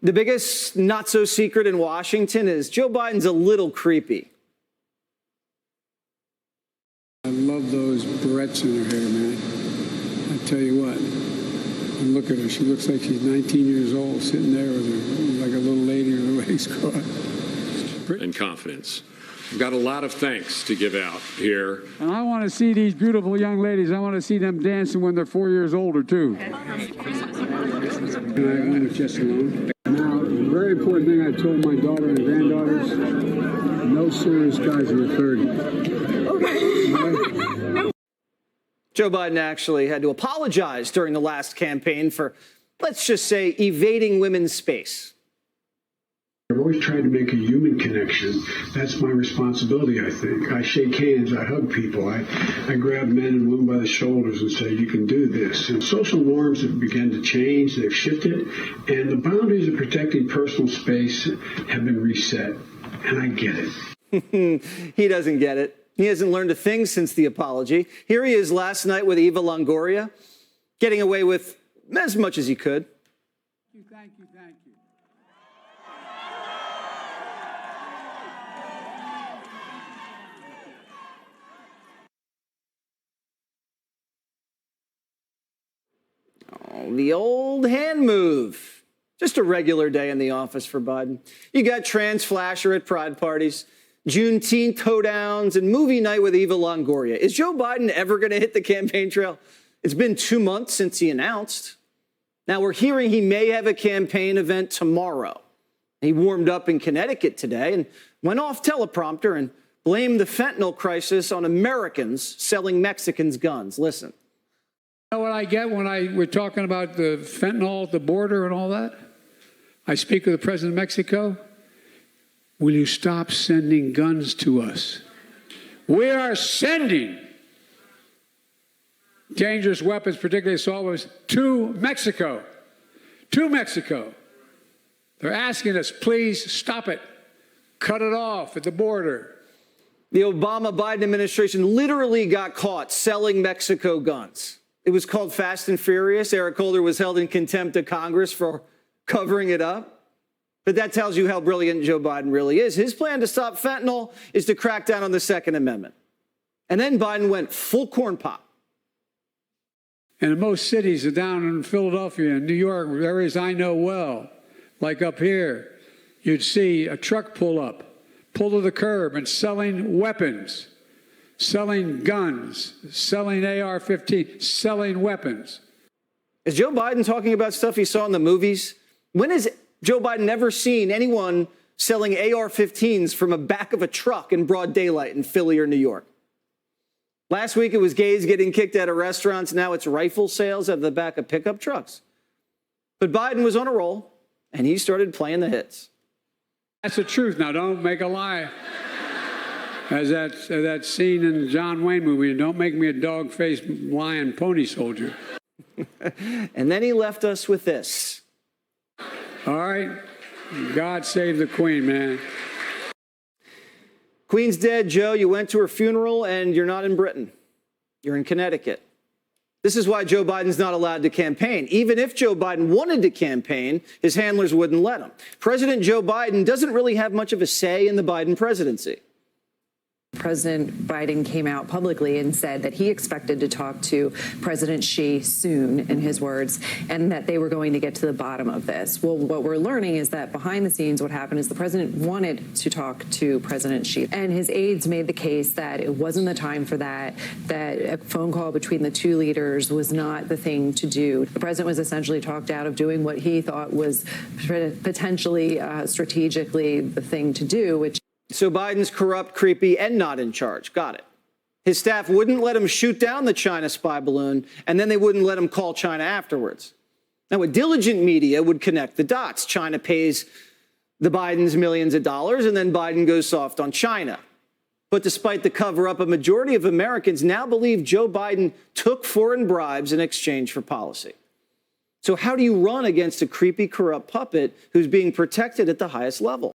The biggest not-so-secret in Washington is Joe Biden's a little creepy. I love those barrettes in her hair, man. I tell you what, and look at her. She looks like she's 19 years old, sitting there with her, like a little lady with her legs crossed. And confidence. I've got a lot of thanks to give out here. And I want to see these beautiful young ladies. I want to see them dancing when they're 4 years older, too. And I went with Jess alone. Now, the very important thing I told my daughter and granddaughters, no serious guys in the 30s. Okay. Joe Biden actually had to apologize during the last campaign for, let's just say, evading women's space. I've always tried to make a human connection. That's my responsibility, I think. I shake hands, I hug people, I grab men and women by the shoulders and say, you can do this. And social norms have begun to change, they've shifted, and the boundaries of protecting personal space have been reset. And I get it. He doesn't get it. He hasn't learned a thing since the apology. Here he is last night with Eva Longoria, getting away with as much as he could. Thank you, thank you. Oh, the old hand move. Just a regular day in the office for Biden. You got trans flasher at pride parties, Juneteenth hoedowns, and movie night with Eva Longoria. Is Joe Biden ever going to hit the campaign trail? It's been 2 months since he announced. Now we're hearing he may have a campaign event tomorrow. He warmed up in Connecticut today and went off teleprompter and blamed the fentanyl crisis on Americans selling Mexicans guns. Listen. You know what I get when we're talking about the fentanyl at the border and all that? I speak with the president of Mexico. Will you stop sending guns to us? We are sending dangerous weapons, particularly assault weapons, to Mexico. To Mexico. They're asking us, please stop it. Cut it off at the border. The Obama-Biden administration literally got caught selling Mexico guns. It was called Fast and Furious. Eric Holder was held in contempt of Congress for covering it up. But that tells you how brilliant Joe Biden really is. His plan to stop fentanyl is to crack down on the Second Amendment. And then Biden went full corn pop. And in most cities down in Philadelphia and New York, areas I know well, like up here, you'd see a truck pull to the curb and selling weapons, selling guns, selling AR-15, selling weapons. Is Joe Biden talking about stuff he saw in the movies? When has Joe Biden ever seen anyone selling AR-15s from the back of a truck in broad daylight in Philly or New York? Last week, it was gays getting kicked out of restaurants. Now it's rifle sales out of the back of pickup trucks. But Biden was on a roll, and he started playing the hits. That's the truth. Now, don't make a lie. As that scene in the John Wayne movie, don't make me a dog-faced lion pony soldier. And then he left us with this. All right. God save the Queen, man. Queen's dead, Joe. You went to her funeral, and you're not in Britain. You're in Connecticut. This is why Joe Biden's not allowed to campaign. Even if Joe Biden wanted to campaign, his handlers wouldn't let him. President Joe Biden doesn't really have much of a say in the Biden presidency. President Biden came out publicly and said that he expected to talk to President Xi soon, in his words, and that they were going to get to the bottom of this. Well, what we're learning is that behind the scenes, what happened is the president wanted to talk to President Xi, and his aides made the case that it wasn't the time for that a phone call between the two leaders was not the thing to do. The president was essentially talked out of doing what he thought was potentially strategically the thing to do, which So Biden's corrupt, creepy, and not in charge. Got it. His staff wouldn't let him shoot down the China spy balloon, and then they wouldn't let him call China afterwards. Now, a diligent media would connect the dots. China pays the Bidens millions of dollars, and then Biden goes soft on China. But despite the cover-up, a majority of Americans now believe Joe Biden took foreign bribes in exchange for policy. So how do you run against a creepy, corrupt puppet who's being protected at the highest level?